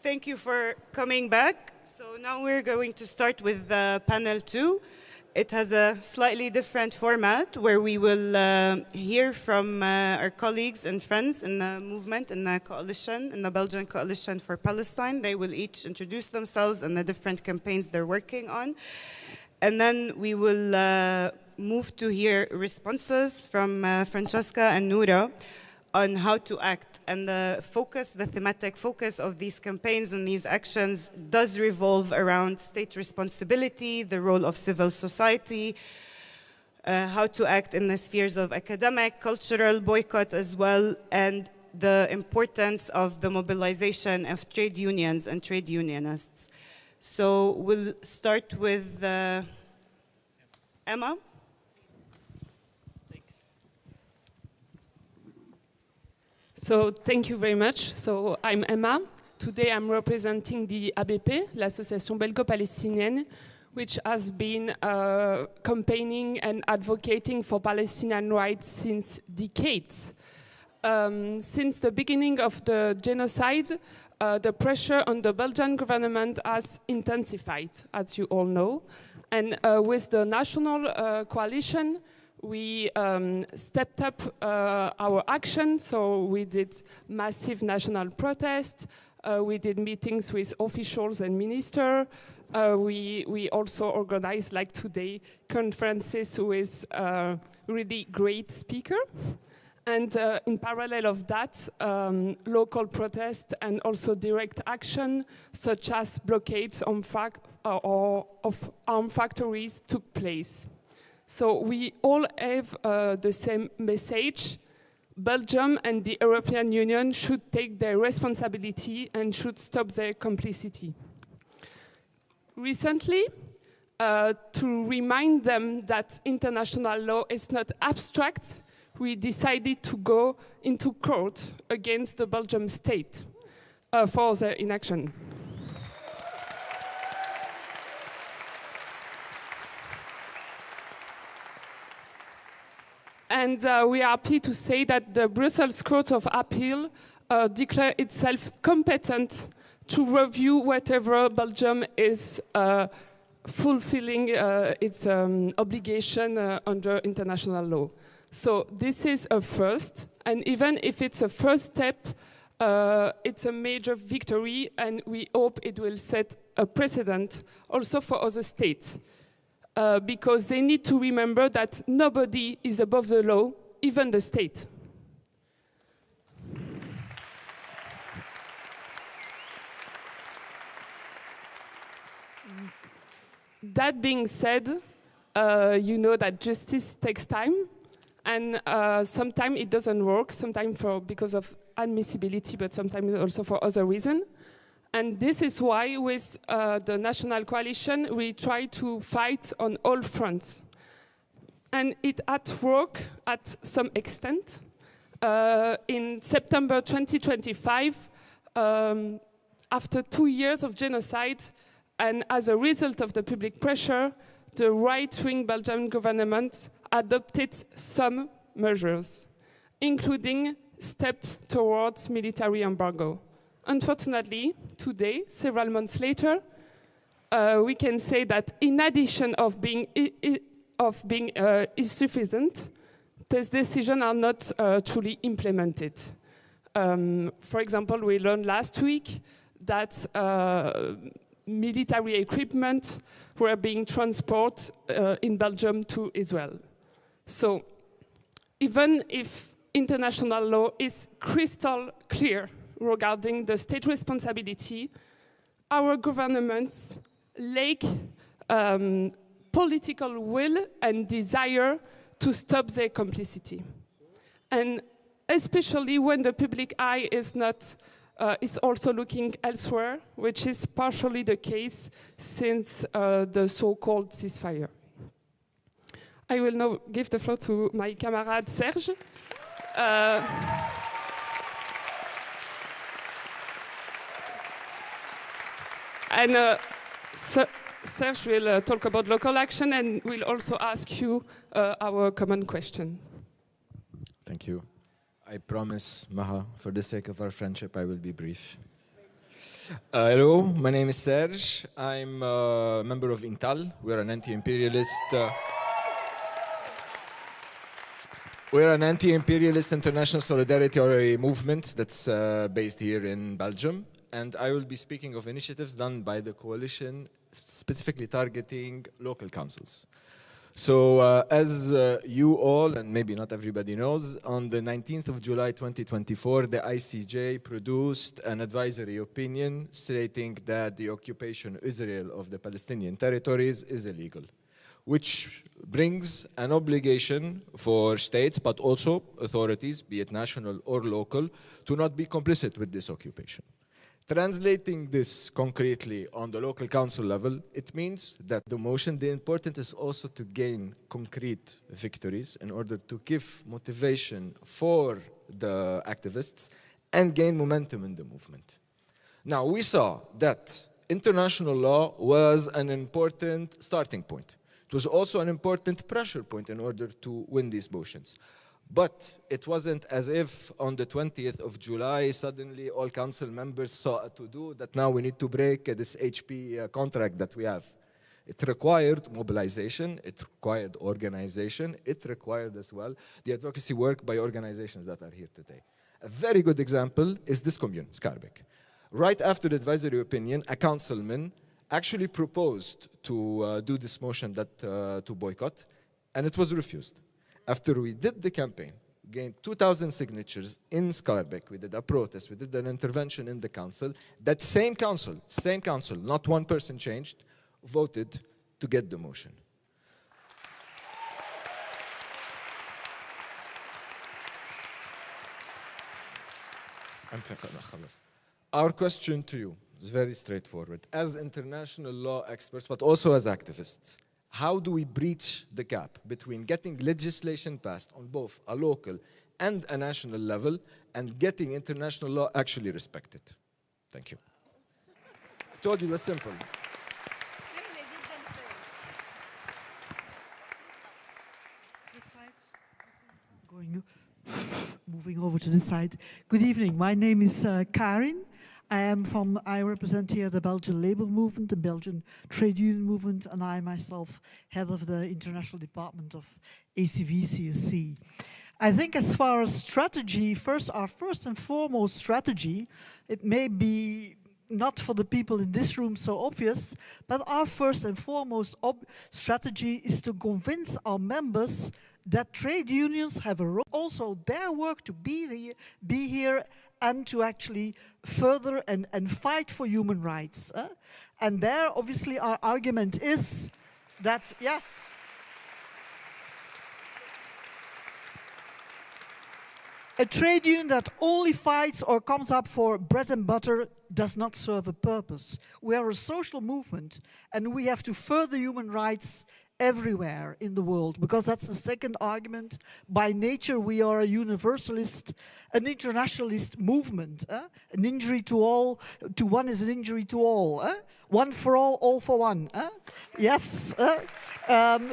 Thank you for coming back. So now we're going to start with panel 2. It has a slightly different format where we will hear from our colleagues and friends in the movement, in the coalition, in the Belgian Coalition for Palestine. They will each introduce themselves and the different campaigns they're working on. And then we will move to hear responses from Francesca and Noura on how to act. And the thematic focus of these campaigns and these actions does revolve around state responsibility, the role of civil society, how to act in the spheres of academic, cultural, boycott as well, and the importance of the mobilization of trade unions and trade unionists. So we'll start with Emma. So thank you very much. So I'm Emma. Today I'm representing the ABP, l'Association Belgo-Palestinienne, which has been campaigning and advocating for Palestinian rights since decades. Since the beginning of the genocide, the pressure on the Belgian government has intensified, as you all know. And with the national coalition, we stepped up our action, so we did massive national protests, we did meetings with officials and ministers, we also organized, like today, conferences with really great speakers. And in parallel of that, local protests and also direct action, such as blockades of armed factories, took place. So we all have the same message. Belgium and the European Union should take their responsibility and should stop their complicity. Recently, to remind them that international law is not abstract, we decided to go into court against the Belgian state for their inaction. And we are happy to say that the Brussels Court of Appeal declared itself competent to review whatever Belgium is fulfilling its obligation under international law. So this is a first, and even if it's a first step, it's a major victory, and we hope it will set a precedent also for other states. Because they need to remember that nobody is above the law, even the state. That being said, you know that justice takes time, and sometimes it doesn't work, sometimes because of admissibility, but sometimes also for other reasons. And this is why, with the National Coalition, we try to fight on all fronts. And it had worked at some extent. In September 2025, after 2 years of genocide, and as a result of the public pressure, the right-wing Belgian government adopted some measures, including steps towards military embargo. Unfortunately, today, several months later, we can say that in addition of being insufficient, these decisions are not truly implemented. For example, we learned last week that military equipment were being transported in Belgium to Israel. So, even if international law is crystal clear regarding the state responsibility, our governments lack political will and desire to stop their complicity. And especially when the public eye is also looking elsewhere, which is partially the case since the so-called ceasefire. I will now give the floor to my camarade Serge. And Serge will talk about local action, and will also ask you our common question. Thank you. I promise, Maha, for the sake of our friendship, I will be brief. Hello, my name is Serge. I'm a member of Intal. We're an anti-imperialist. We're an anti-imperialist international solidarity movement that's based here in Belgium. And I will be speaking of initiatives done by the coalition specifically targeting local councils. So as you all, and maybe not everybody knows, on the 19th of July 2024, the ICJ produced an advisory opinion stating that the occupation of Israel of the Palestinian territories is illegal, which brings an obligation for states, but also authorities, be it national or local, to not be complicit with this occupation. Translating this concretely on the local council level, it means that the motion, the important is also to gain concrete victories in order to give motivation for the activists and gain momentum in the movement. Now, we saw that international law was an important starting point. It was also an important pressure point in order to win these motions. But it wasn't as if on the 20th of July, suddenly all council members saw a to-do that now we need to break this HP contract that we have. It required mobilization, it required organization, it required as well the advocacy work by organizations that are here today. A very good example is this commune, Schaarbeek. Right after the advisory opinion, a councilman actually proposed to do this motion that to boycott, and it was refused. After we did the campaign, gained 2,000 signatures in Schaarbeek, we did a protest, we did an intervention in the council, that same council, not one person changed, voted to get the motion. Our question to you is very straightforward. As international law experts, but also as activists, how do we breach the gap between getting legislation passed on both a local and a national level and getting international law actually respected? Thank you. I told you it was simple. Moving over to this side. Good evening. My name is Karin. I represent here the Belgian labor movement, the Belgian trade union movement, and I myself head of the international department of ACV-CSC. I think as far as strategy, our first and foremost strategy, it may be not for the people in this room so obvious, but our first and foremost strategy is to convince our members that trade unions have a role, also their work to be here and to actually further and fight for human rights. And there, obviously, our argument is that, yes, a trade union that only fights or comes up for bread and butter does not serve a purpose. We are a social movement, and we have to further human rights everywhere in the world, because that's the second argument. By nature, we are a universalist, an internationalist movement. An injury to one is an injury to all. One for all for one. Yes.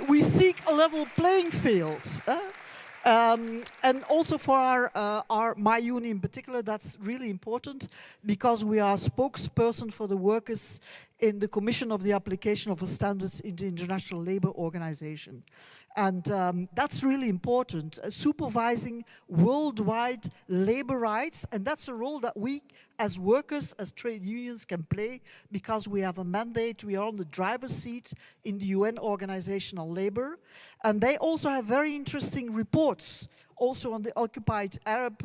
We seek a level playing field. And also for my union in particular, that's really important, because we are spokesperson for the workers in the Commission of the Application of the Standards in the International Labour Organization. And that's really important, supervising worldwide labor rights, and that's a role that we as workers, as trade unions can play, because we have a mandate, we are on the driver's seat in the UN Organization on Labor, and they also have very interesting reports also on the occupied Arab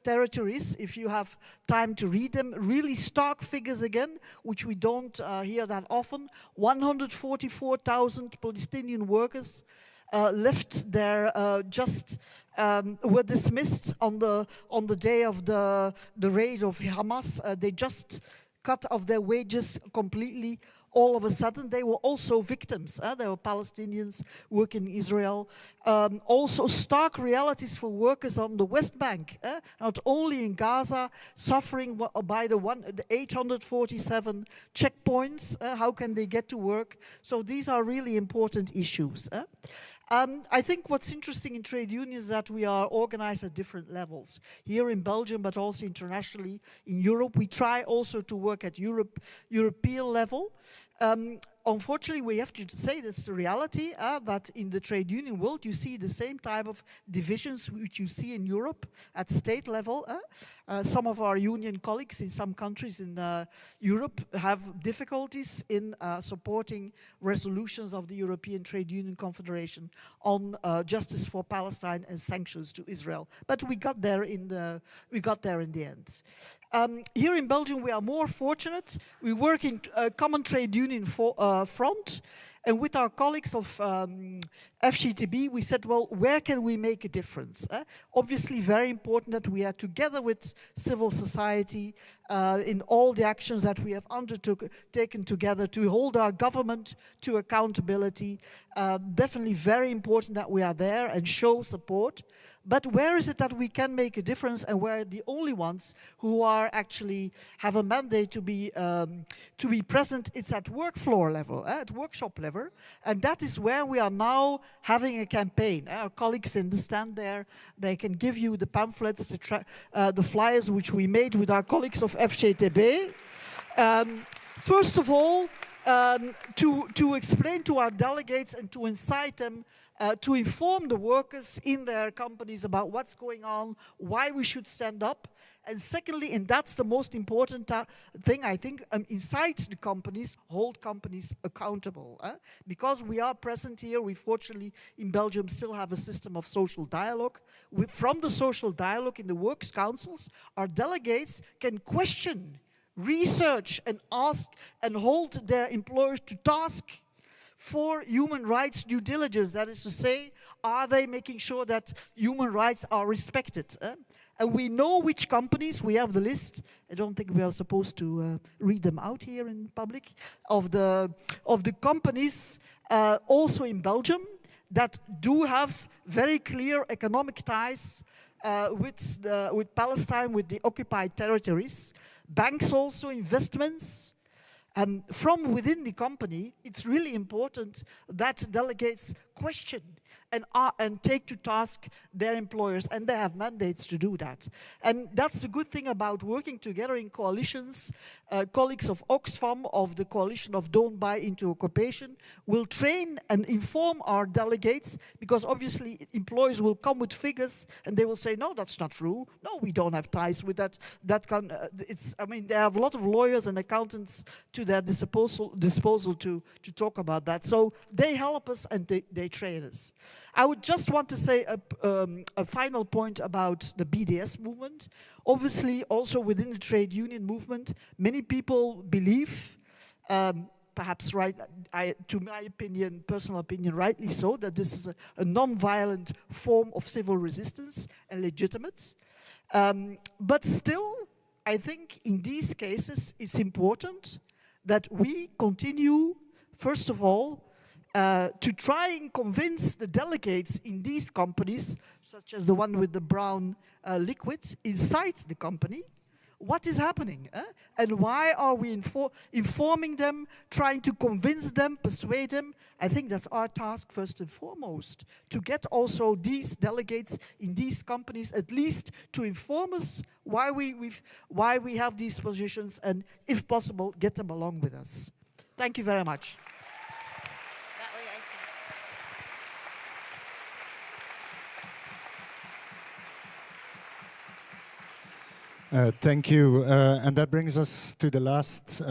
territories, if you have time to read them. Really stark figures again, which we don't hear that often. 144,000 Palestinian workers left there, were dismissed on the day of the raid of Hamas. They just cut off their wages completely. All of a sudden, they were also victims. They were Palestinians working in Israel. Also stark realities for workers on the West Bank, not only in Gaza, suffering by the 847 checkpoints. How can they get to work? So these are really important issues. I think what's interesting in trade unions is that we are organized at different levels. Here in Belgium, but also internationally in Europe. We try also to work at European level. Unfortunately, we have to say that's the reality, that in the trade union world you see the same type of divisions which you see in Europe at state level. Some of our union colleagues in some countries in Europe have difficulties in supporting resolutions of the European Trade Union Confederation on justice for Palestine and sanctions to Israel. But we got there in the end. Here in Belgium, we are more fortunate. We work in a common trade union front, and with our colleagues of FGTB, we said, well, where can we make a difference? Obviously, very important that we are together with civil society in all the actions that we have undertaken together to hold our government to accountability. Definitely very important that we are there and show support. But where is it that we can make a difference, and where the only ones who are actually have a mandate to be present? It's at work floor level, at workshop level, and that is where we are now having a campaign. Our colleagues in the stand there, they can give you the pamphlets, the flyers which we made with our colleagues of FGTB. First of all, to explain to our delegates and to incite them to inform the workers in their companies about what's going on, why we should stand up. And secondly, and that's the most important thing, I think, inside the companies, hold companies accountable. Because we are present here, we fortunately in Belgium still have a system of social dialogue. From the social dialogue in the works councils, our delegates can question, research and ask and hold their employers to task for human rights due diligence. That is to say, are they making sure that human rights are respected? And we know which companies, we have the list. I don't think we are supposed to read them out here in public, of the companies also in Belgium that do have very clear economic ties with Palestine, with the occupied territories. Banks also, investments. From within the company, it's really important that delegates question and take to task their employers, and they have mandates to do that. And that's the good thing about working together in coalitions. Colleagues of Oxfam, of the coalition of Don't Buy Into Occupation, will train and inform our delegates, because obviously employers will come with figures and they will say, no, that's not true. No, we don't have ties with that. I mean, they have a lot of lawyers and accountants to their disposal to talk about that. So they help us and they train us. I would just want to say a final point about the BDS movement. Obviously, also within the trade union movement, many people believe, perhaps right, to my opinion, personal opinion, rightly so, that this is a non-violent form of civil resistance and legitimate. But still, I think in these cases, it's important that we continue, first of all, to try and convince the delegates in these companies, such as the one with the brown liquid inside the company, what is happening, and why are we informing them, trying to convince them, persuade them. I think that's our task first and foremost, to get also these delegates in these companies at least to inform us why we have these positions, and if possible, get them along with us. Thank you very much. Thank you. And that brings us to the last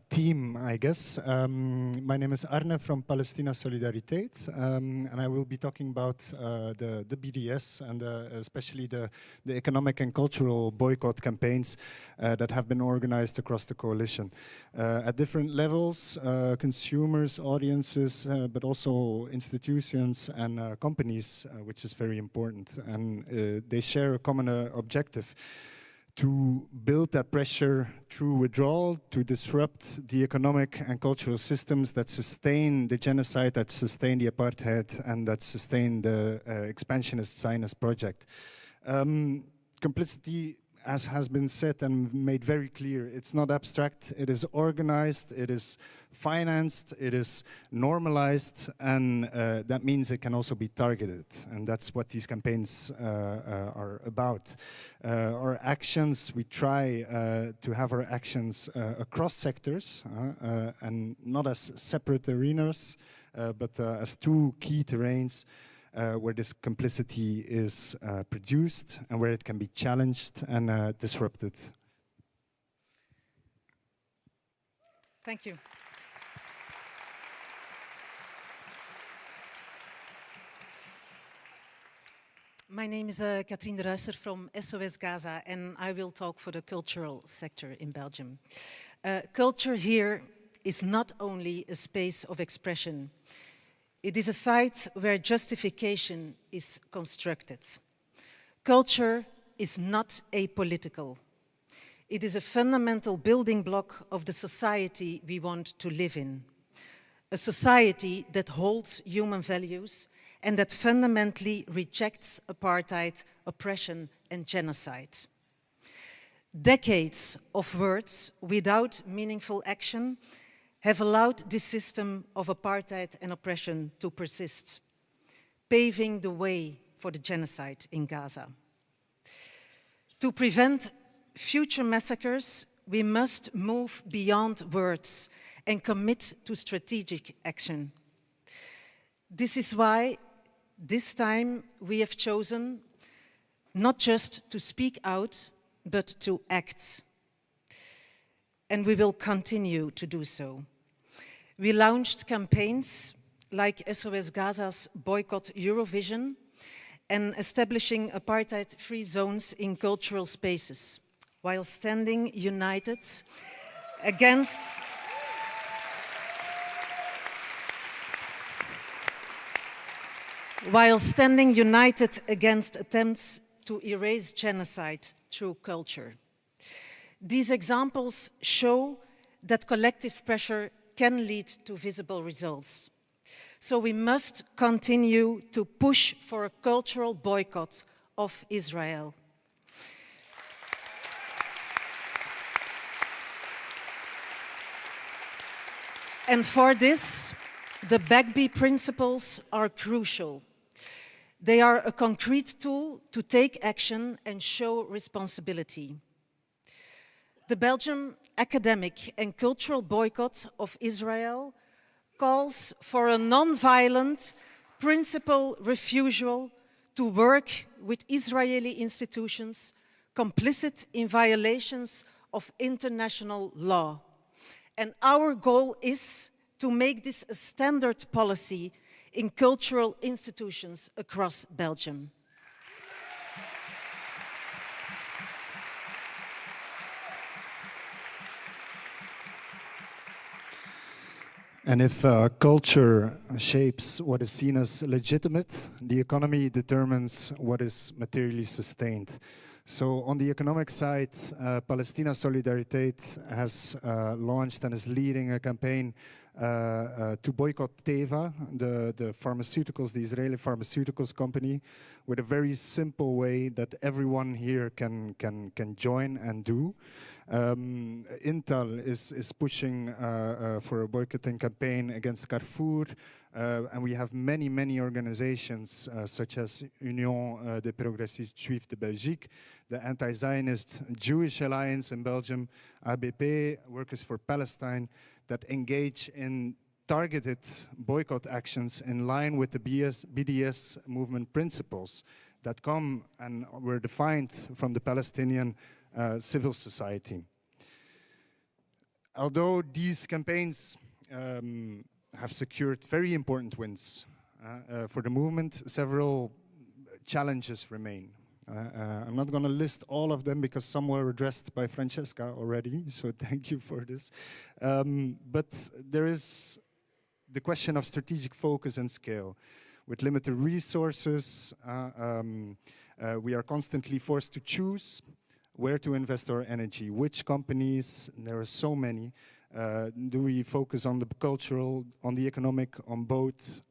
team, I guess. My name is Arne from Palestina Solidariteit, and I will be talking about the BDS and especially the economic and cultural boycott campaigns that have been organized across the coalition. At different levels, consumers, audiences, but also institutions and companies, which is very important. And they share a common objective: to build that pressure through withdrawal, to disrupt the economic and cultural systems that sustain the genocide, that sustain the apartheid, and that sustain the expansionist Zionist project. Complicity as has been said and made very clear, it's not abstract, it is organized, it is financed, it is normalized, and that means it can also be targeted. And that's what these campaigns are about. Our actions, we try to have our actions across sectors and not as separate arenas, but as two key terrains where this complicity is produced and where it can be challenged and disrupted. Thank you. My name is Katrien de Ruijser from SOS Gaza, and I will talk for the cultural sector in Belgium. Culture here is not only a space of expression, it is a site where justification is constructed. Culture is not apolitical. It is a fundamental building block of the society we want to live in. A society that holds human values and that fundamentally rejects apartheid, oppression, and genocide. Decades of words without meaningful action have allowed this system of apartheid and oppression to persist, paving the way for the genocide in Gaza. To prevent future massacres, we must move beyond words and commit to strategic action. This is why this time we have chosen not just to speak out, but to act. And we will continue to do so. We launched campaigns like SOS Gaza's Boycott Eurovision and establishing apartheid-free zones in cultural spaces, while standing united against attempts to erase genocide through culture. These examples show that collective pressure can lead to visible results. So we must continue to push for a cultural boycott of Israel. And for this, the BACB principles are crucial. They are a concrete tool to take action and show responsibility. The Belgian academic and cultural boycott of Israel calls for a non-violent principle refusal to work with Israeli institutions complicit in violations of international law. And our goal is to make this a standard policy in cultural institutions across Belgium. And if culture shapes what is seen as legitimate, the economy determines what is materially sustained. So on the economic side, Palestina Solidariteit has launched and is leading a campaign to boycott Teva, the pharmaceuticals, the Israeli pharmaceuticals company, with a very simple way that everyone here can join and do. Intel is pushing for a boycotting campaign against Carrefour, and we have many organizations such as Union des Progressistes Juifs de Belgique, the anti-Zionist Jewish Alliance in Belgium, ABP, Workers for Palestine, that engage in targeted boycott actions in line with the BDS movement principles that come and were defined from the Palestinian civil society. Although these campaigns have secured very important wins for the movement, several challenges remain. I'm not going to list all of them because some were addressed by Francesca already, so thank you for this. But there is the question of strategic focus and scale. With limited resources, we are constantly forced to choose where to invest our energy, which companies, there are so many. Do we focus on the cultural, on the economic, on both?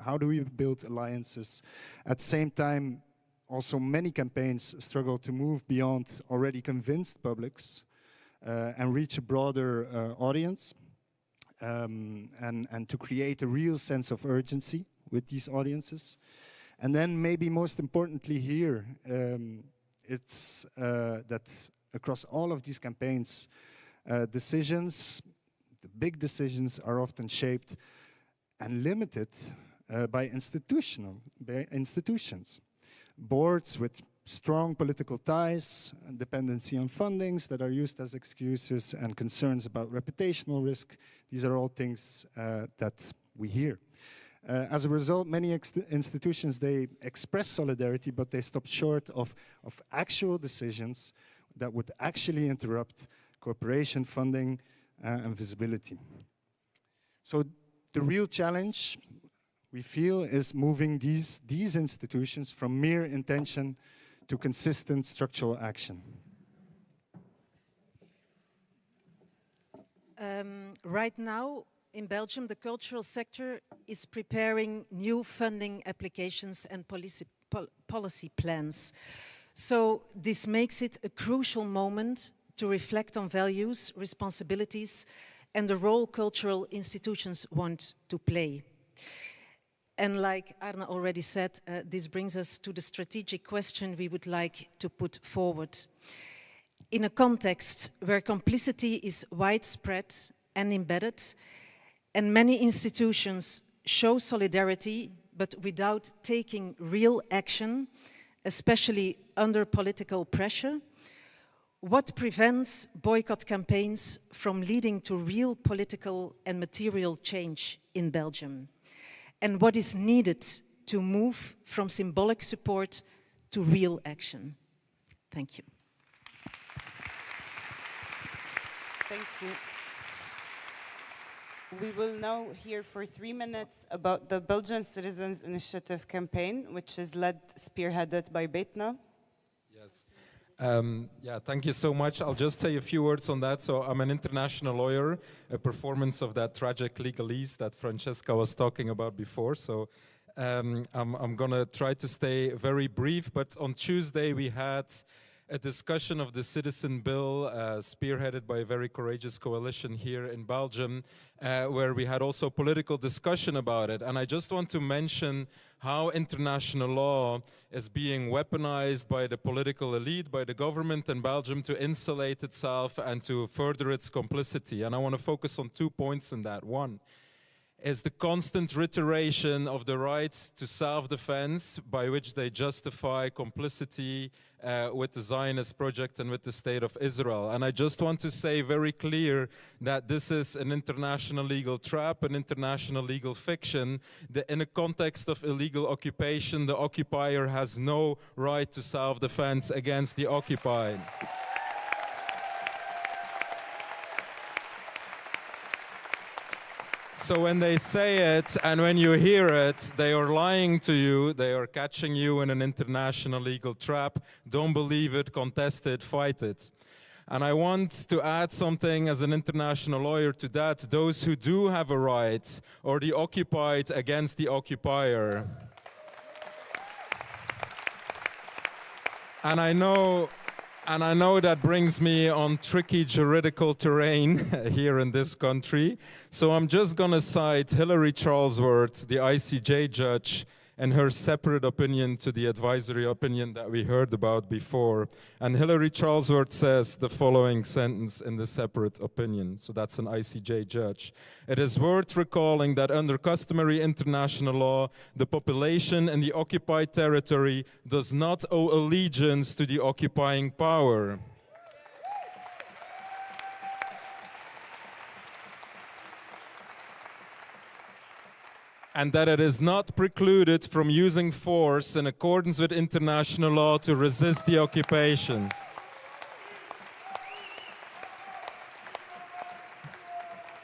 How do we build alliances? At the same time, also many campaigns struggle to move beyond already convinced publics and reach a broader audience, and to create a real sense of urgency with these audiences. And then maybe most importantly here, it's that across all of these campaigns, decisions, the big decisions, are often shaped and limited by institutions. Boards with strong political ties, and dependency on fundings that are used as excuses, and concerns about reputational risk. These are all things that we hear. As a result, many institutions, they express solidarity, but they stop short of actual decisions that would actually interrupt cooperation, funding, and visibility. So the real challenge, we feel, is moving these institutions from mere intention to consistent structural action. Right now, in Belgium, the cultural sector is preparing new funding applications and policy plans. So this makes it a crucial moment to reflect on values, responsibilities, and the role cultural institutions want to play. And like Arne already said, this brings us to the strategic question we would like to put forward. In a context where complicity is widespread and embedded, and many institutions show solidarity, but without taking real action, especially under political pressure, what prevents boycott campaigns from leading to real political and material change in Belgium? And what is needed to move from symbolic support to real action? Thank you. Thank you. We will now hear for 3 minutes about the Belgian Citizens Initiative campaign, which is spearheaded by Betna. Yes. Yeah, thank you so much. I'll just say a few words on that. So I'm an international lawyer, a performance of that tragic legalese that Francesca was talking about before. So I'm going to try to stay very brief. But on Tuesday, we had a discussion of the citizen bill spearheaded by a very courageous coalition here in Belgium, where we had also political discussion about it. And I just want to mention how international law is being weaponized by the political elite, by the government in Belgium, to insulate itself and to further its complicity. And I want to focus on 2 points in that. One is the constant reiteration of the rights to self-defense, by which they justify complicity with the Zionist project and with the State of Israel. And I just want to say very clear that this is an international legal trap, an international legal fiction. In a context of illegal occupation, the occupier has no right to self-defense against the occupied. So when they say it and when you hear it, they are lying to you, they are catching you in an international legal trap. Don't believe it, contest it, fight it. And I want to add something as an international lawyer to that. Those who do have a right are the occupied against the occupier. And I know that brings me on tricky juridical terrain here in this country. So I'm just going to cite Hilary Charlesworth, the ICJ judge, and her separate opinion to the advisory opinion that we heard about before. And Hilary Charlesworth says the following sentence in the separate opinion. So that's an ICJ judge. It is worth recalling that under customary international law, the population in the occupied territory does not owe allegiance to the occupying power. And that it is not precluded from using force in accordance with international law to resist the occupation.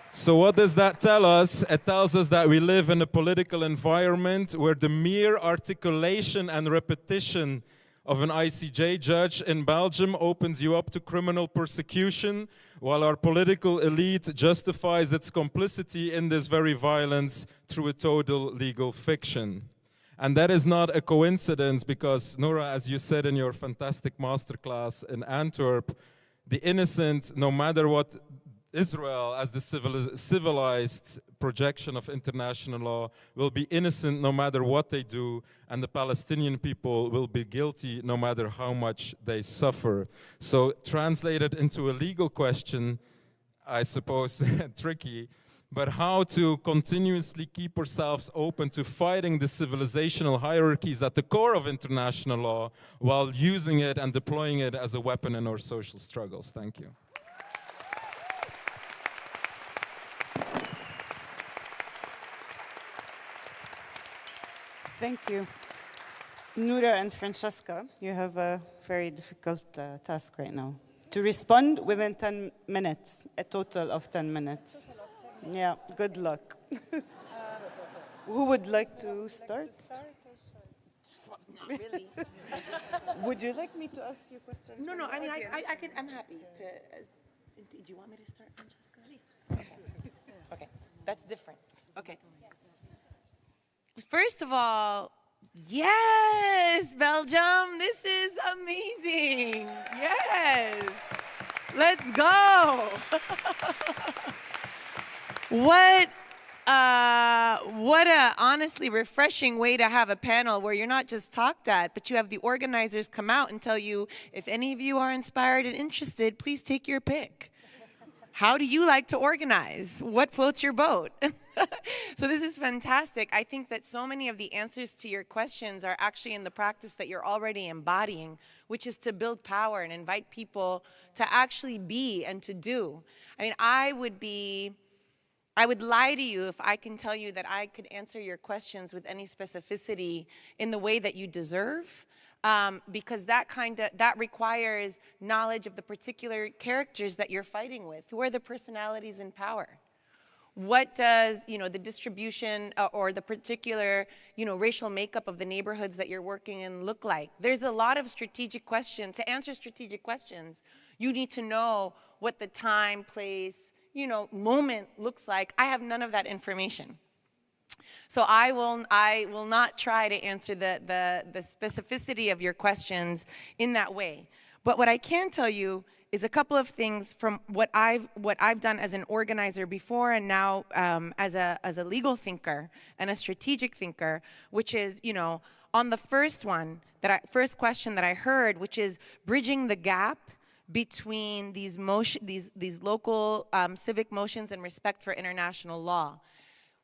So what does that tell us? It tells us that we live in a political environment where the mere articulation and repetition of an ICJ judge in Belgium opens you up to criminal persecution, while our political elite justifies its complicity in this very violence through a total legal fiction. And that is not a coincidence because, Noura, as you said in your fantastic masterclass in Antwerp, the innocent, no matter what Israel, as the civilized projection of international law, will be innocent no matter what they do, and the Palestinian people will be guilty no matter how much they suffer. So translated into a legal question, I suppose tricky, but how to continuously keep ourselves open to fighting the civilizational hierarchies at the core of international law while using it and deploying it as a weapon in our social struggles. Thank you. Thank you. Noura and Francesca, you have a very difficult task right now. To respond within 10 minutes, a total of 10 minutes. Yeah, good luck. Who would like to start? Not really. Would you like me to ask you questions? No, I mean, I can, I'm happy to, do you want me to start, Francesca? Please. Okay, that's different. Okay. First of all, yes, Belgium, this is amazing. Yes, let's go. What a honestly refreshing way to have a panel where you're not just talked at, but you have the organizers come out and tell you, if any of you are inspired and interested, please take your pick. How do you like to organize? What floats your boat? So this is fantastic. I think that so many of the answers to your questions are actually in the practice that you're already embodying, which is to build power and invite people to actually be and to do. I mean, I would lie to you if I can tell you that I could answer your questions with any specificity in the way that you deserve, because that requires knowledge of the particular characters that you're fighting with. Who are the personalities in power? What does, the distribution or the particular, racial makeup of the neighborhoods that you're working in look like? There's a lot of strategic questions. To answer strategic questions, you need to know what the time, place, moment looks like. I have none of that information. So I will not try to answer the specificity of your questions in that way. But what I can tell you is a couple of things from what I've done as an organizer before and now as a legal thinker and a strategic thinker, which is, on the first question that I heard, which is bridging the gap between these local civic motions and respect for international law.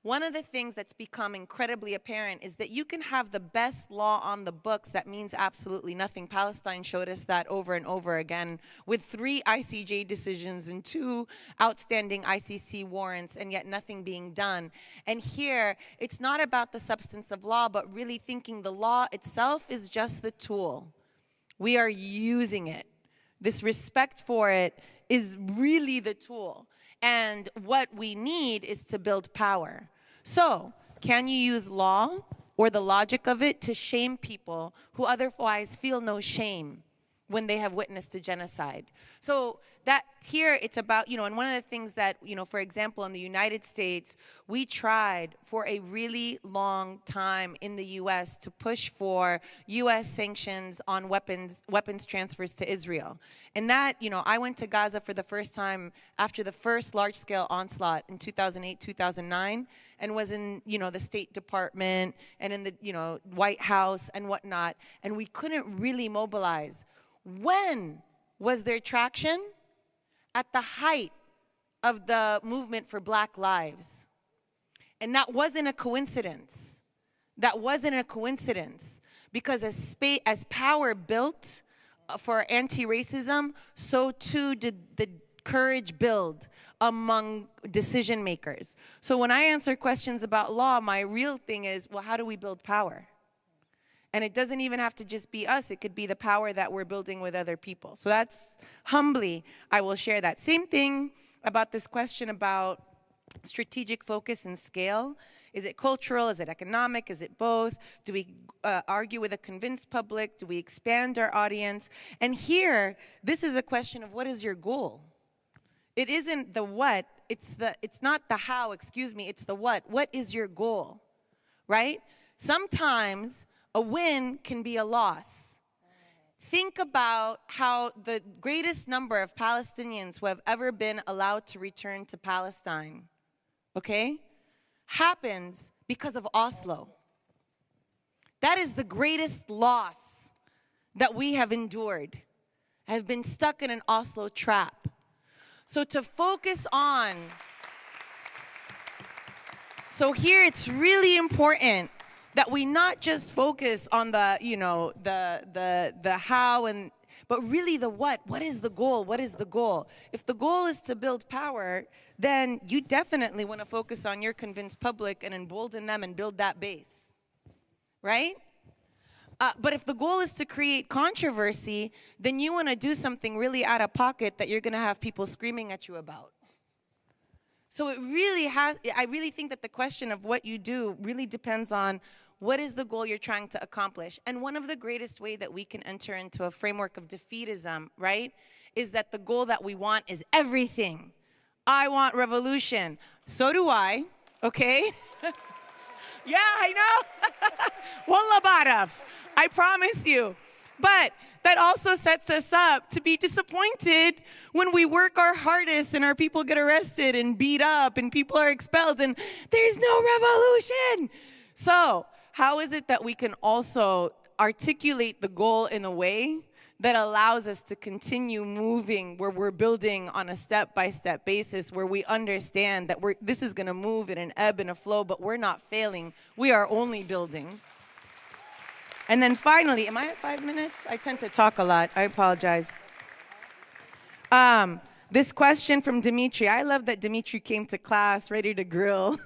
One of the things that's become incredibly apparent is that you can have the best law on the books that means absolutely nothing. Palestine showed us that over and over again with 3 ICJ decisions and 2 outstanding ICC warrants, and yet nothing being done. And here, it's not about the substance of law, but really thinking the law itself is just the tool. We are using it. This respect for it is really the tool. And what we need is to build power. So, can you use law or the logic of it to shame people who otherwise feel no shame when they have witnessed a genocide? So that here it's about, and one of the things that, for example, in the United States, we tried for a really long time in the US to push for US sanctions on weapons transfers to Israel. And that, I went to Gaza for the first time after the first large-scale onslaught in 2008, 2009, and was in, the State Department and in the, White House and whatnot, and we couldn't really mobilize. When was there traction? At the height of the movement for Black lives. And that wasn't a coincidence. That wasn't a coincidence, because as power built for anti-racism, so too did the courage build among decision makers. So when I answer questions about law, my real thing is, well, how do we build power? And it doesn't even have to just be us. It could be the power that we're building with other people. So that's humbly, I will share that. Same thing about this question about strategic focus and scale. Is it cultural? Is it economic? Is it both? Do we argue with a convinced public? Do we expand our audience? And here, this is a question of what is your goal? It isn't the what, it's not the how, it's the what. What is your goal, right? Sometimes a win can be a loss. Think about how the greatest number of Palestinians who have ever been allowed to return to Palestine, okay, happens because of Oslo. That is the greatest loss that we have endured, have been stuck in an Oslo trap. So to focus on, so here it's really important that we not just focus on the, you know, the how and, but really the what. What is the goal? What is the goal? If the goal is to build power, then you definitely want to focus on your convinced public and embolden them and build that base, right? But if the goal is to create controversy, then you want to do something really out of pocket that you're going to have people screaming at you about. So it really has, I really think that the question of what you do really depends on what is the goal you're trying to accomplish. And one of the greatest ways that we can enter into a framework of defeatism, right, is that the goal that we want is everything. I want revolution. So do I, okay? Yeah, I know. Wallah baraf, I promise you. But that also sets us up to be disappointed when we work our hardest and our people get arrested and beat up and people are expelled and there's no revolution. So how is it that we can also articulate the goal in a way that allows us to continue moving, where we're building on a step-by-step basis, where we understand that this is going to move in an ebb and a flow, but we're not failing. We are only building. And then finally, am I at 5 minutes? I tend to talk a lot. I apologize. This question from Dimitri. I love that Dimitri came to class ready to grill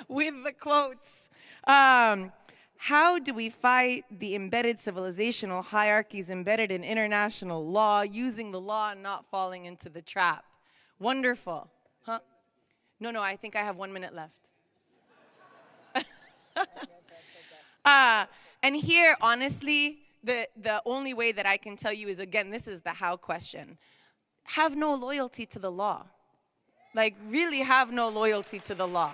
with the quotes. How do we fight the embedded civilizational hierarchies embedded in international law, using the law and not falling into the trap? Wonderful. Huh? No, I think I have 1 minute left. And here, honestly, the only way that I can tell you is, again, this is the how question. Have no loyalty to the law. Like, really have no loyalty to the law.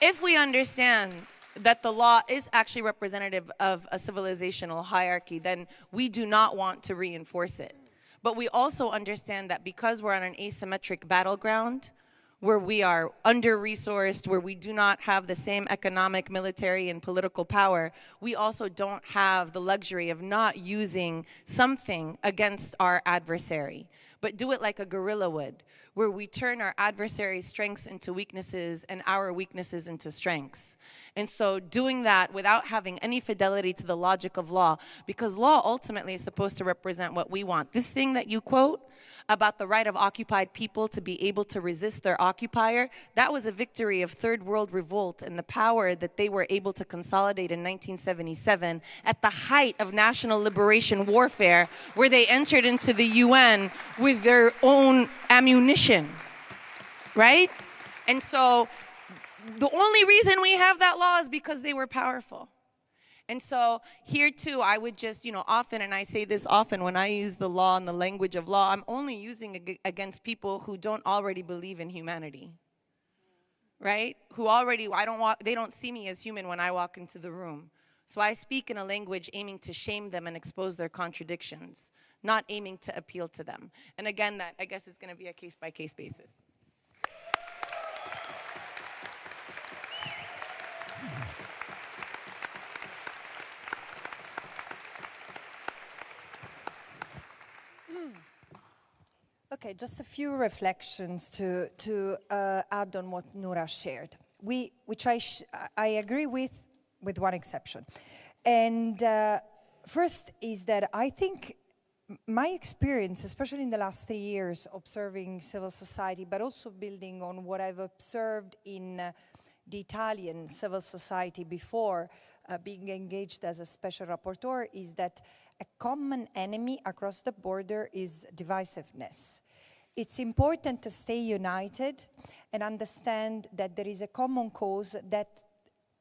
If we understand that the law is actually representative of a civilizational hierarchy, then we do not want to reinforce it. But we also understand that because we're on an asymmetric battleground, where we are under-resourced, where we do not have the same economic, military, and political power, we also don't have the luxury of not using something against our adversary, but do it like a guerrilla would, where we turn our adversary's strengths into weaknesses and our weaknesses into strengths. And so doing that without having any fidelity to the logic of law, because law ultimately is supposed to represent what we want. This thing that you quote about the right of occupied people to be able to resist their occupier, that was a victory of Third World Revolt and the power that they were able to consolidate in 1977 at the height of national liberation warfare, where they entered into the UN with their own ammunition, right? And so the only reason we have that law is because they were powerful. And so here too, I would just, often, and I say this often when I use the law and the language of law, I'm only using it against people who don't already believe in humanity, right? Who already, they don't see me as human when I walk into the room. So I speak in a language aiming to shame them and expose their contradictions, not aiming to appeal to them. And again, that I guess is going to be a case-by-case basis. Okay, just a few reflections to add on what Noura shared, which I agree with one exception. And first is that I think my experience, especially in the last 3 years, observing civil society, but also building on what I've observed in the Italian civil society before being engaged as a special rapporteur, is that a common enemy across the border is divisiveness. It's important to stay united and understand that there is a common cause that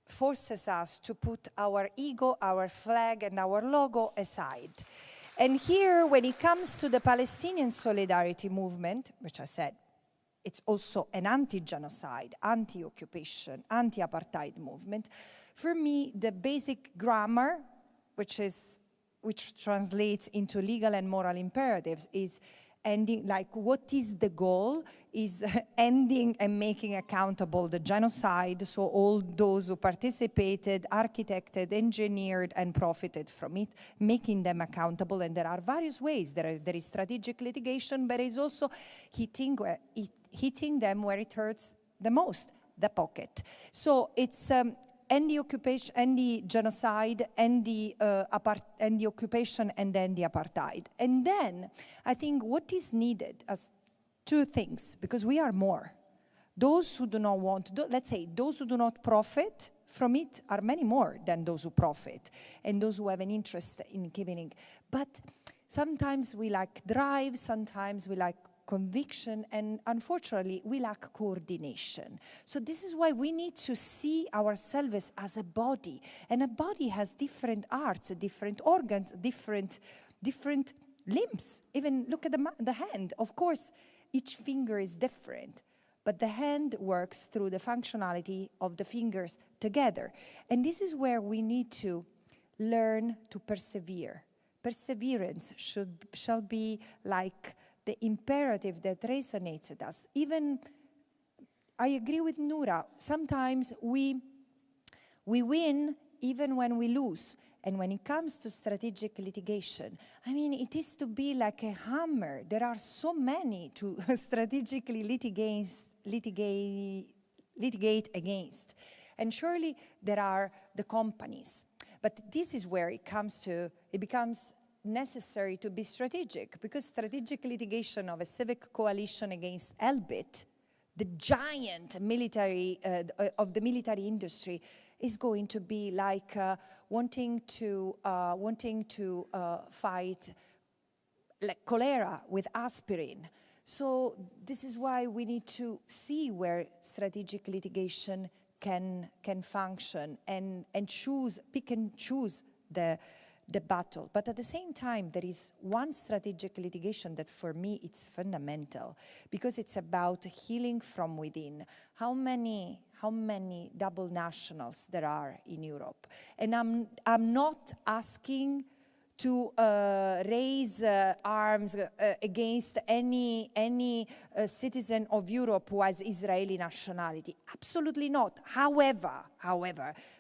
forces us to put our ego, our flag, and our logo aside. And here, when it comes to the Palestinian solidarity movement, which I said it's also an anti-genocide, anti-occupation, anti-apartheid movement. For me, the basic grammar, which translates into legal and moral imperatives, is ending, like, what is the goal? Is ending and making accountable the genocide, so all those who participated, architected, engineered, and profited from it, making them accountable. And there are various ways. There is strategic litigation, but there is also hitting them where it hurts the most, the pocket. So it's end the occupation, end the genocide, end the occupation, and then the apartheid. And then I think what is needed as two things, because we are more. Those who do not want, let's say, those who do not profit from it are many more than those who profit, and those who have an interest in giving. But sometimes we lack drive, sometimes we lack conviction, and unfortunately we lack coordination. So this is why we need to see ourselves as a body, and a body has different arts, different organs, different limbs. Even look at the hand. Of course, each finger is different, but the hand works through the functionality of the fingers together. And this is where we need to learn to persevere. Perseverance shall be like the imperative that resonates with us. Even, I agree with Noura, sometimes we win even when we lose. And when it comes to strategic litigation, I mean, it is to be like a hammer. There are so many to strategically litigate against. And surely there are the companies. But this is where it becomes necessary to be strategic, because strategic litigation of a civic coalition against Elbit, the giant military of the military industry, is going to be like wanting to fight like cholera with aspirin. So this is why we need to see where strategic litigation can function and pick and choose the battle. But at the same time, there is one strategic litigation that for me it's fundamental, because it's about healing from within. How many double nationals there are in Europe? And I'm not asking to raise arms against any citizen of Europe who has Israeli nationality. Absolutely not. However,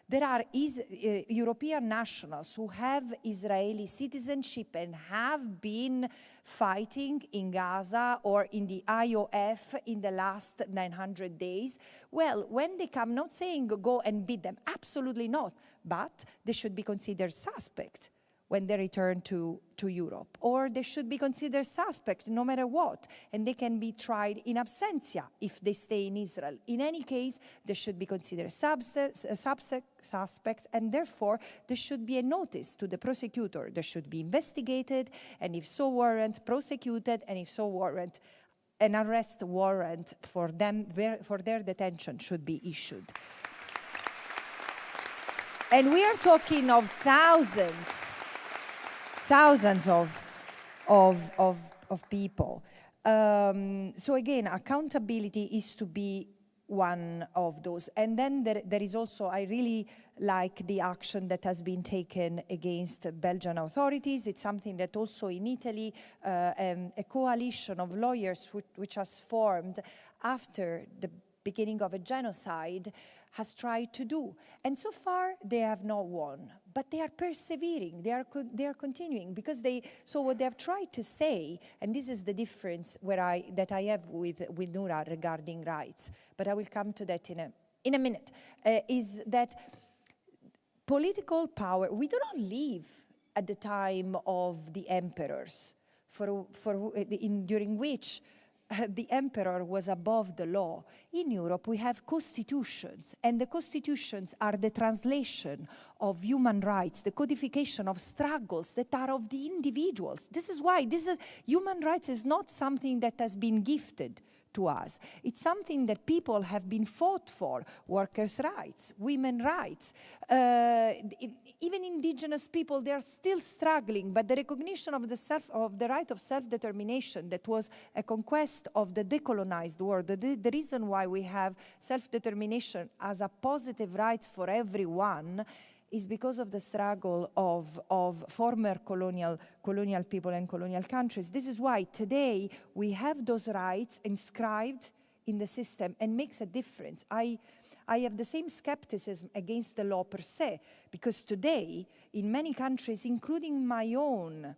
there are European nationals who have Israeli citizenship and have been fighting in Gaza or in the IOF in the last 900 days. Well, when they come, not saying go and beat them, absolutely not, but they should be considered suspect when they return to Europe. Or they should be considered suspect no matter what, and they can be tried in absentia if they stay in Israel. In any case, they should be considered suspects, and therefore there should be a notice to the prosecutor. They should be investigated, and if so warrant, prosecuted, and if so warrant, an arrest warrant for their detention should be issued. And we are talking of thousands of people. So again, accountability is to be one of those. And then there is also, I really like the action that has been taken against Belgian authorities. It's something that also in Italy, a coalition of lawyers which has formed after the beginning of a genocide has tried to do. And so far, they have not won. But they are persevering, they are continuing, because so what they have tried to say, and this is the difference that I have with Noura regarding rights, but I will come to that in a minute, is that political power, we do not live at the time of the emperors, during which the emperor was above the law. In Europe, we have constitutions, and the constitutions are the translation of human rights, the codification of struggles that are of the individuals. This is why human rights is not something that has been gifted to us. It's something that people have been fought for, workers' rights, women's rights. Even indigenous people, they are still struggling, but the recognition of the right of self-determination that was a conquest of the decolonized world, the reason why we have self-determination as a positive right for everyone is because of the struggle of former colonial people and colonial countries. This is why today we have those rights inscribed in the system and makes a difference. I have the same skepticism against the law per se, because today, in many countries, including my own,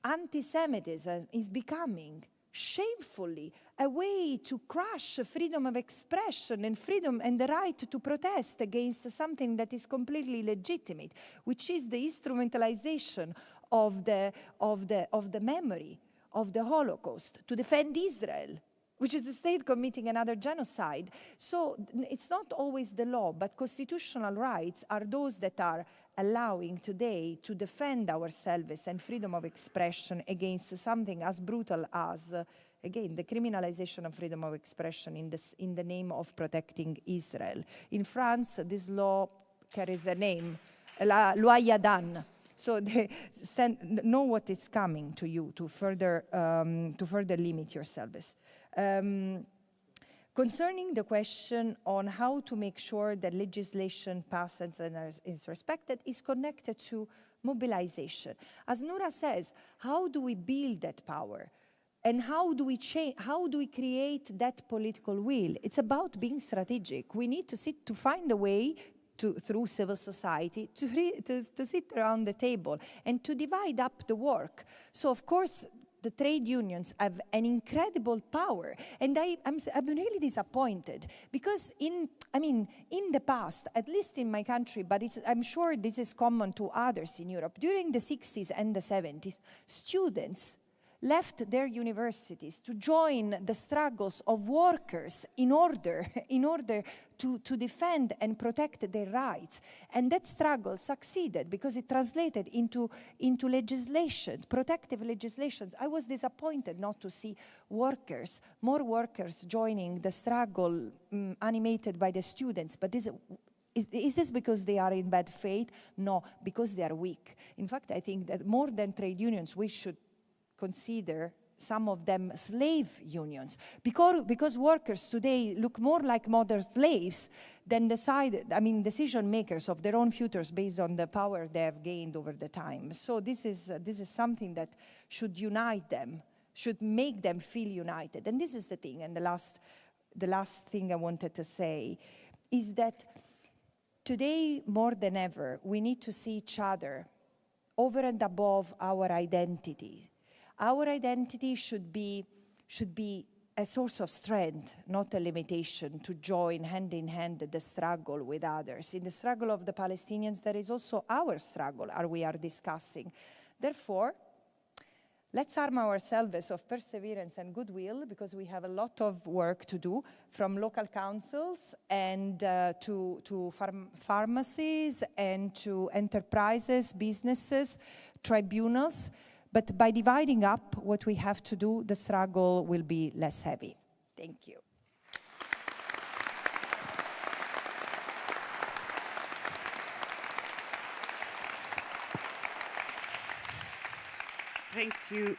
anti-Semitism is becoming shamefully a way to crush freedom of expression and freedom and the right to protest against something that is completely legitimate, which is the instrumentalization of the memory of the Holocaust to defend Israel, which is a state committing another genocide. So it's not always the law, but constitutional rights are those that are allowing today to defend ourselves and freedom of expression against something as brutal as, again, the criminalization of freedom of expression in the name of protecting Israel. In France, this law carries a name, La Loi Yadan. So they know what is coming to you to further limit yourselves. Concerning the question on how to make sure that legislation passes and is respected is connected to mobilization. As Noura says, how do we build that power? And how do we create that political will? It's about being strategic. We need to find a way through civil society to sit around the table and to divide up the work. So of course, the trade unions have an incredible power, and I'm really disappointed because in the past, at least in my country, but I'm sure this is common to others in Europe, during the 60s and the 70s, students left their universities to join the struggles of workers in order to defend and protect their rights. And that struggle succeeded because it translated into legislation, protective legislations. I was disappointed not to see more workers joining the struggle animated by the students. But is this because they are in bad faith? No, because they are weak. In fact, I think that more than trade unions, we should consider some of them slave unions, because workers today look more like modern slaves than decision makers of their own futures based on the power they have gained over the time. So this is something that should unite them, should make them feel united. And this is the thing. And the last thing I wanted to say is that today more than ever we need to see each other over and above our identities. Our identity should be a source of strength, not a limitation, to join hand in hand the struggle with others. In the struggle of the Palestinians, there is also our struggle, we are discussing. Therefore, let's arm ourselves of perseverance and goodwill, because we have a lot of work to do, from local councils and to pharmacies and to enterprises, businesses, tribunals. But by dividing up what we have to do, the struggle will be less heavy. Thank you. Thank you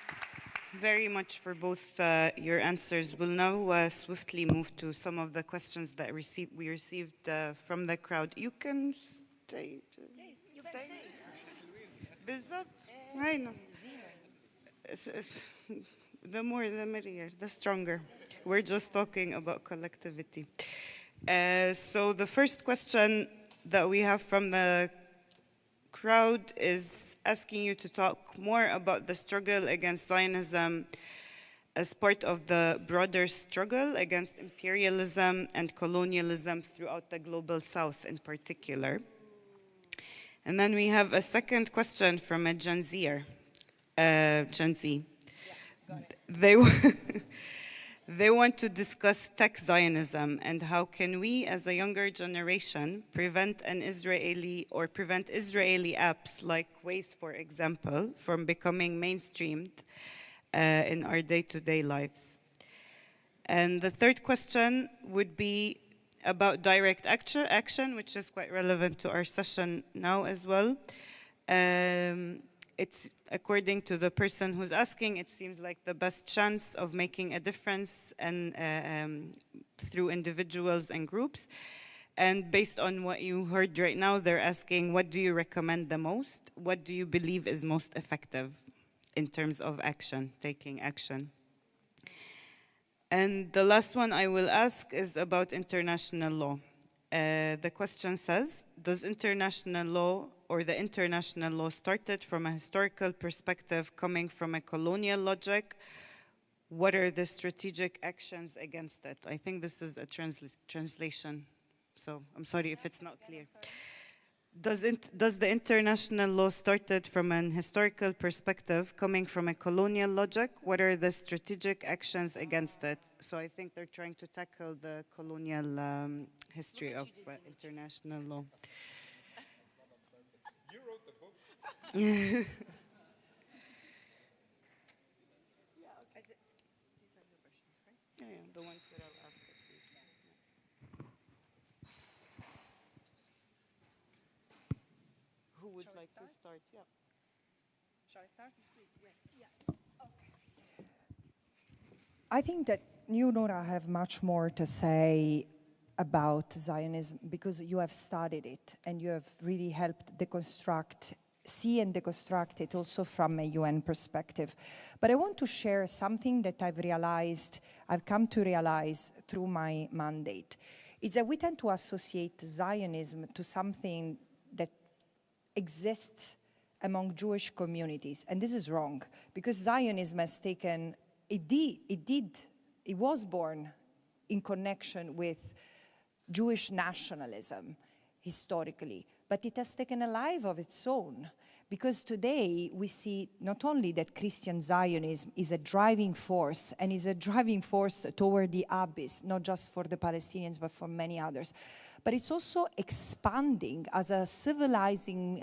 very much for both your answers. We'll now swiftly move to some of the questions that we received from the crowd. You can stay. Stay. بالضبط. I know. The more, the merrier, the stronger. We're just talking about collectivity. So the first question that we have from the crowd is asking you to talk more about the struggle against Zionism as part of the broader struggle against imperialism and colonialism throughout the global South in particular. And then we have a second question from a Gen Z. They want to discuss tech Zionism and how can we, as a younger generation, prevent Israeli apps like Waze, for example, from becoming mainstreamed in our day-to-day lives. And the third question would be about direct action, which is quite relevant to our session now as well. It's according to the person who's asking, it seems like the best chance of making a difference and through individuals and groups. And based on what you heard right now, they're asking, what do you recommend the most? What do you believe is most effective in terms of action, taking action? And the last one I will ask is about international law. The question says, does international law or the international law started from a historical perspective coming from a colonial logic? What are the strategic actions against it? I think this is a translation. So I'm sorry if it's not clear. Does the international law started from an historical perspective coming from a colonial logic? What are the strategic actions against it? So I think they're trying to tackle the colonial history of international law. You wrote the book. Yeah, the ones that I'll ask. Who would like to start? Yeah. Shall I start? Yes. Yeah. Okay. I think that you, Noura, have much more to say about Zionism because you have studied it and you have really helped see and deconstruct it also from a UN perspective. But I want to share something that I've come to realize through my mandate. It's that we tend to associate Zionism to something that exists among Jewish communities, and this is wrong, because Zionism has taken, it was born in connection with Jewish nationalism historically, but it has taken a life of its own, because today we see not only that Christian Zionism is a driving force, and is a driving force toward the abyss, not just for the Palestinians, but for many others, but it's also expanding as a civilizing,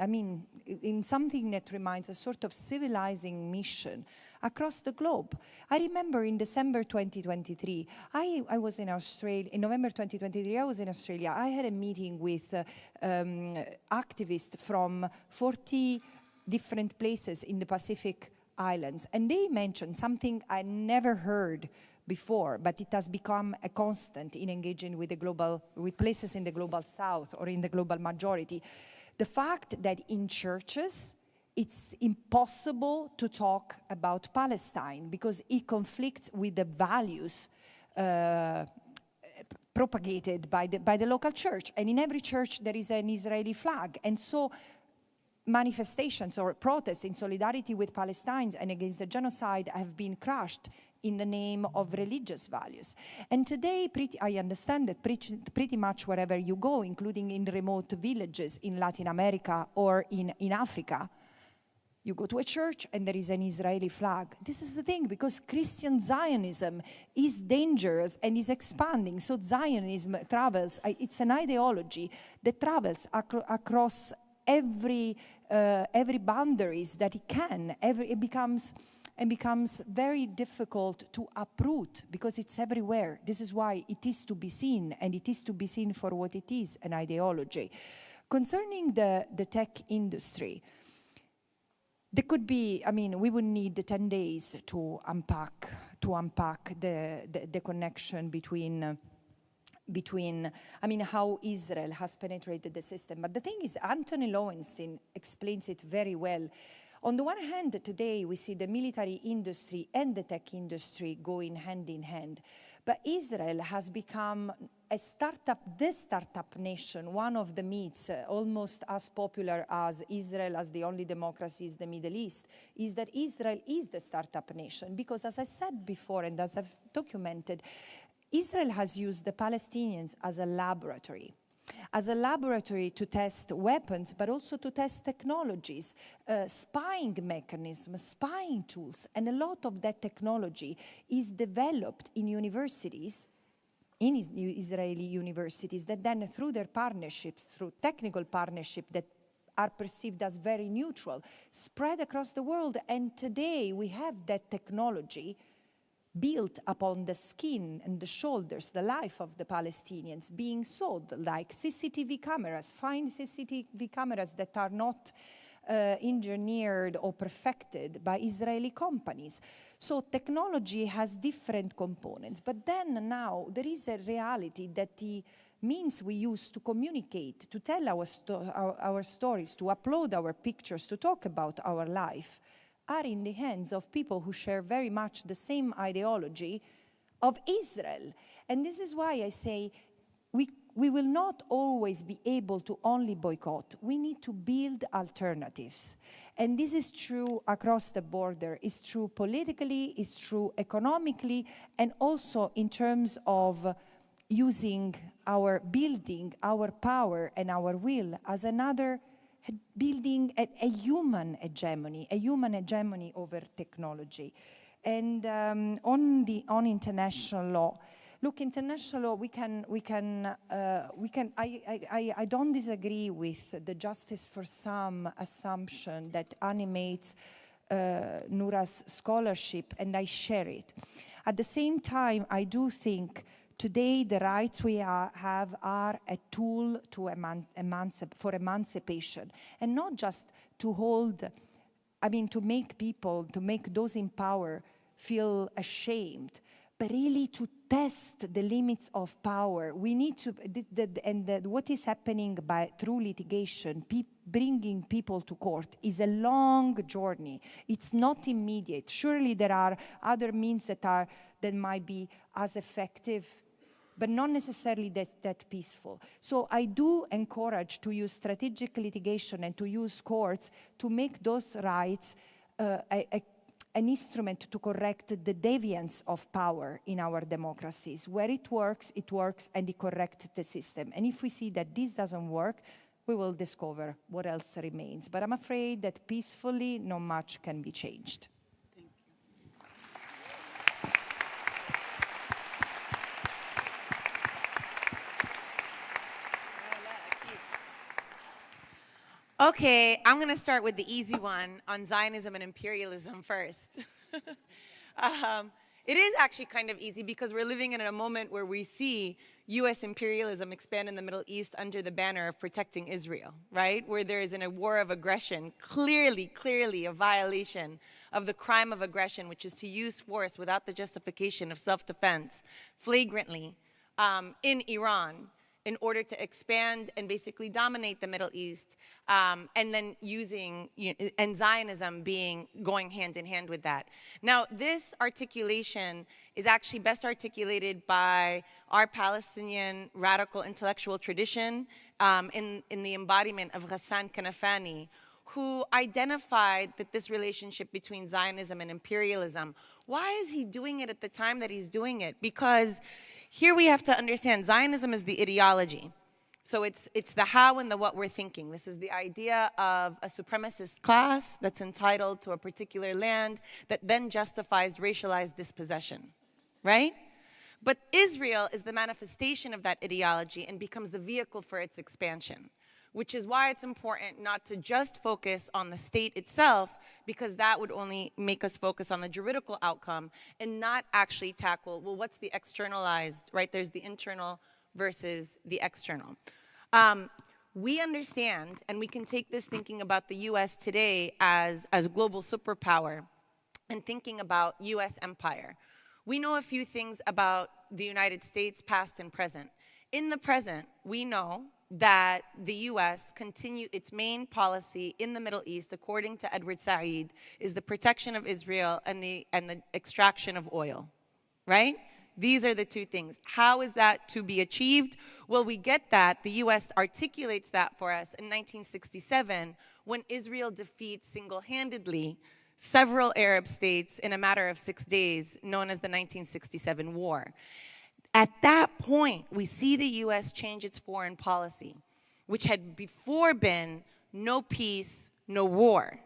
in something that reminds a sort of civilizing mission across the globe. I remember in December 2023, I was in Australia, in November 2023, I was in Australia. I had a meeting with activists from 40 different places in the Pacific Islands, and they mentioned something I never heard before, but it has become a constant in engaging with with places in the global south or in the global majority. The fact that in churches, it's impossible to talk about Palestine because it conflicts with the values propagated by the local church. And in every church there is an Israeli flag. And so manifestations or protests in solidarity with Palestinians and against the genocide have been crushed in the name of religious values. And today, I understand that pretty much wherever you go, including in remote villages in Latin America or in Africa, you go to a church and there is an Israeli flag. This is the thing, because Christian Zionism is dangerous and is expanding. So Zionism travels, it's an ideology that travels across every boundaries that it can. It becomes very difficult to uproot because it's everywhere. This is why it is to be seen, and it is to be seen for what it is, an ideology. Concerning the tech industry, there could be, we would need 10 days to unpack the connection between how Israel has penetrated the system. But the thing is, Anthony Lowenstein explains it very well. On the one hand, today we see the military industry and the tech industry going hand in hand. But Israel has become the startup nation. One of the myths, almost as popular as Israel as the only democracy is the Middle East, is that Israel is the startup nation. Because as I said before, and as I've documented, Israel has used the Palestinians as a laboratory to test weapons, but also to test technologies, spying mechanisms, spying tools. And a lot of that technology is developed in universities, in Israeli universities, that then through their partnerships, through technical partnership that are perceived as very neutral, spread across the world. And today we have that technology built upon the skin and the shoulders, the life of the Palestinians being sold, like CCTV cameras, fine CCTV cameras that are not engineered or perfected by Israeli companies. So technology has different components, but then now there is a reality that the means we use to communicate, to tell our stories, to upload our pictures, to talk about our life, are in the hands of people who share very much the same ideology of Israel. And this is why I say we will not always be able to only boycott. We need to build alternatives. And this is true across the border. It's true politically, it's true economically, and also in terms of using building our power and our will as another building a human hegemony over technology. And on international law, look, international law, I don't disagree with the justice for some assumption that animates Noura's scholarship, and I share it. At the same time, I do think today, the rights we have are a tool to for emancipation, and not just to to make those in power feel ashamed, but really to test the limits of power. We need to, what is happening through litigation, bringing people to court, is a long journey. It's not immediate. Surely there are other means that might be as effective, but not necessarily that peaceful. So I do encourage to use strategic litigation and to use courts to make those rights an instrument to correct the deviance of power in our democracies. Where it works, and it corrects the system. And if we see that this doesn't work, we will discover what else remains. But I'm afraid that peacefully, not much can be changed. Okay, I'm going to start with the easy one on Zionism and imperialism first. It is actually kind of easy because we're living in a moment where we see U.S. imperialism expand in the Middle East under the banner of protecting Israel, right? Where there is a war of aggression, clearly a violation of the crime of aggression, which is to use force without the justification of self-defense, flagrantly, in Iran, in order to expand and basically dominate the Middle East, and then and Zionism going hand in hand with that. Now, this articulation is actually best articulated by our Palestinian radical intellectual tradition in the embodiment of Ghassan Kanafani, who identified that this relationship between Zionism and imperialism, why is he doing it at the time that he's doing it? Because here we have to understand Zionism is the ideology. So it's the how and the what we're thinking. This is the idea of a supremacist class that's entitled to a particular land that then justifies racialized dispossession, right? But Israel is the manifestation of that ideology and becomes the vehicle for its expansion, which is why it's important not to just focus on the state itself, because that would only make us focus on the juridical outcome and not actually tackle, well, what's the externalized, right? There's the internal versus the external. We understand, and we can take this thinking about the US today as global superpower and thinking about US empire. We know a few things about the United States, past and present. In the present, we know that the US continue its main policy in the Middle East, according to Edward Said, is the protection of Israel and the extraction of oil, right? These are the two things. How is that to be achieved? Well, we get that. The US articulates that for us in 1967 when Israel defeats single-handedly several Arab states in a matter of 6 days, known as the 1967 war. At that point, we see the US change its foreign policy, which had before been no peace, no war.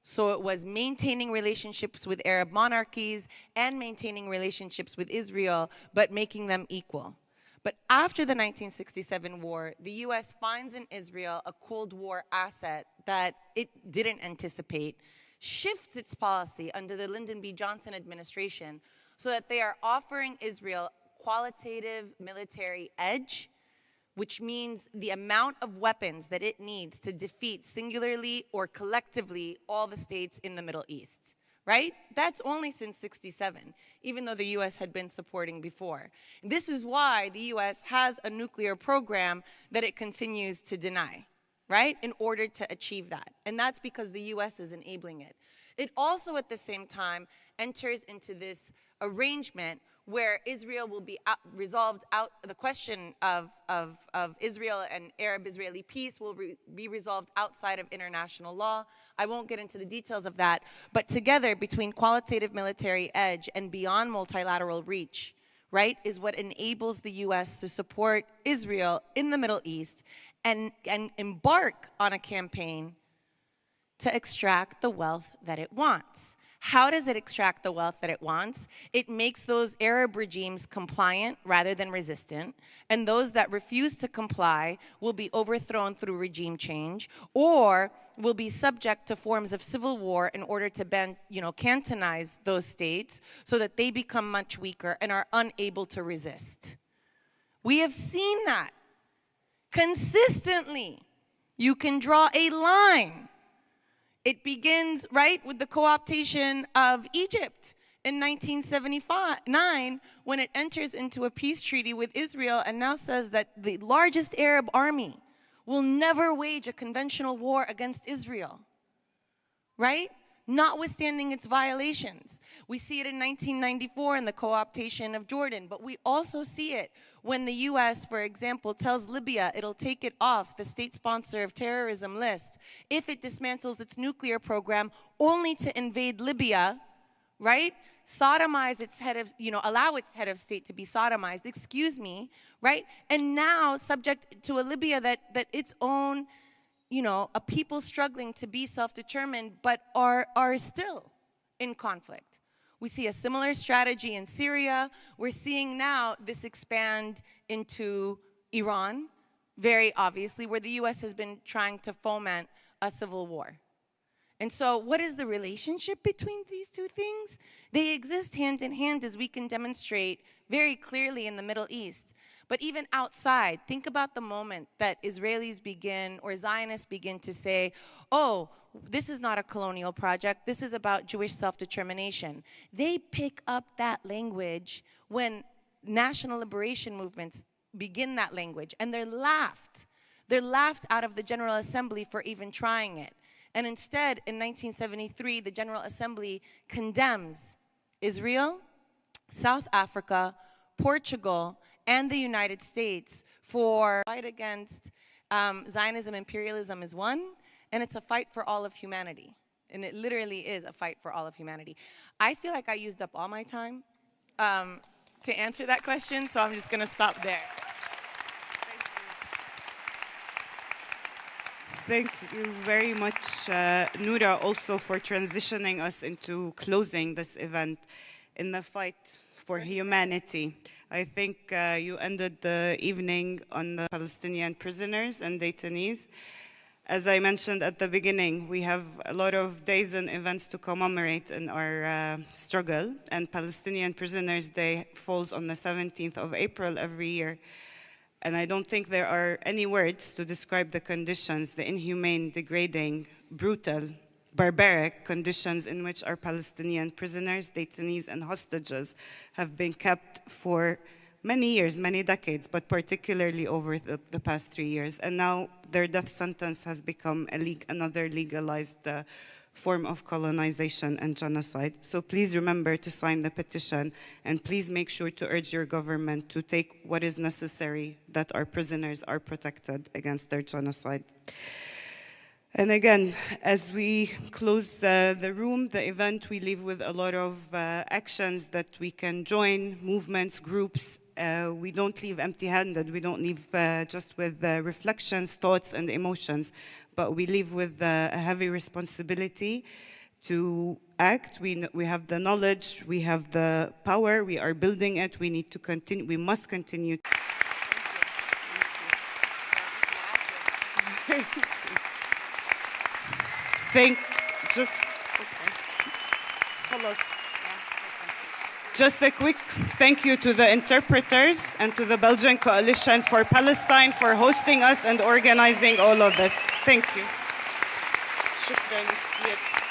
So it was maintaining relationships with Arab monarchies and maintaining relationships with Israel, but making them equal. But after the 1967 war, the US finds in Israel a Cold War asset that it didn't anticipate, shifts its policy under the Lyndon B. Johnson administration, so that they are offering Israel qualitative military edge, which means the amount of weapons that it needs to defeat singularly or collectively all the states in the Middle East, right? That's only since '67, even though the US had been supporting before. This is why the US has a nuclear program that it continues to deny, right? In order to achieve that. And that's because the US is enabling it. It also, at the same time, enters into this arrangement where Israel will be resolved out, the question of Israel and Arab-Israeli peace will be resolved outside of international law. I won't get into the details of that, but together, between qualitative military edge and beyond multilateral reach, right, is what enables the US to support Israel in the Middle East and embark on a campaign to extract the wealth that it wants. How does it extract the wealth that it wants? It makes those Arab regimes compliant rather than resistant, and those that refuse to comply will be overthrown through regime change, or will be subject to forms of civil war in order to cantonize those states so that they become much weaker and are unable to resist. We have seen that consistently. You can draw a line. It begins, right, with the co-optation of Egypt in 1979 when it enters into a peace treaty with Israel and now says that the largest Arab army will never wage a conventional war against Israel, right? Notwithstanding its violations. We see it in 1994 in the co-optation of Jordan, but we also see it when the US, for example, tells Libya it'll take it off the state sponsor of terrorism list if it dismantles its nuclear program, only to invade Libya, right? Sodomize its head of, allow its head of state to be sodomized, right? And now subject to a Libya that its own, a people struggling to be self-determined, but are still in conflict. We see a similar strategy in Syria. We're seeing now this expand into Iran, very obviously, where the US has been trying to foment a civil war. And so what is the relationship between these two things? They exist hand in hand, as we can demonstrate very clearly in the Middle East. But even outside, think about the moment that Israelis begin, or Zionists begin to say, oh, this is not a colonial project, this is about Jewish self-determination. They pick up that language when national liberation movements begin that language, and they're laughed. They're laughed out of the General Assembly for even trying it. And instead, in 1973, the General Assembly condemns Israel, South Africa, Portugal, and the United States for fight against Zionism, imperialism is one, and it's a fight for all of humanity. And it literally is a fight for all of humanity. I feel like I used up all my time to answer that question, so I'm just gonna stop there. Thank you very much, Noura, also for transitioning us into closing this event in the fight for humanity. I think you ended the evening on the Palestinian prisoners and detainees. As I mentioned at the beginning, we have a lot of days and events to commemorate in our struggle, and Palestinian Prisoners Day falls on the 17th of April every year. And I don't think there are any words to describe the conditions, the inhumane, degrading, brutal, barbaric conditions in which our Palestinian prisoners, detainees, and hostages have been kept for many years, many decades, but particularly over the past 3 years. And now their death sentence has become another legalized form of colonization and genocide. So please remember to sign the petition, and please make sure to urge your government to take what is necessary that our prisoners are protected against their genocide. And again, as we close the room, the event, we leave with a lot of actions that we can join, movements, groups. We don't leave empty-handed. We don't leave just with reflections, thoughts, and emotions, but we leave with a heavy responsibility to act. We have the knowledge, we have the power, we are building it, we need to continue, we must continue. Just a quick thank you to the interpreters and to the Belgian Coalition for Palestine for hosting us and organizing all of this. Thank you. شكراً كثير.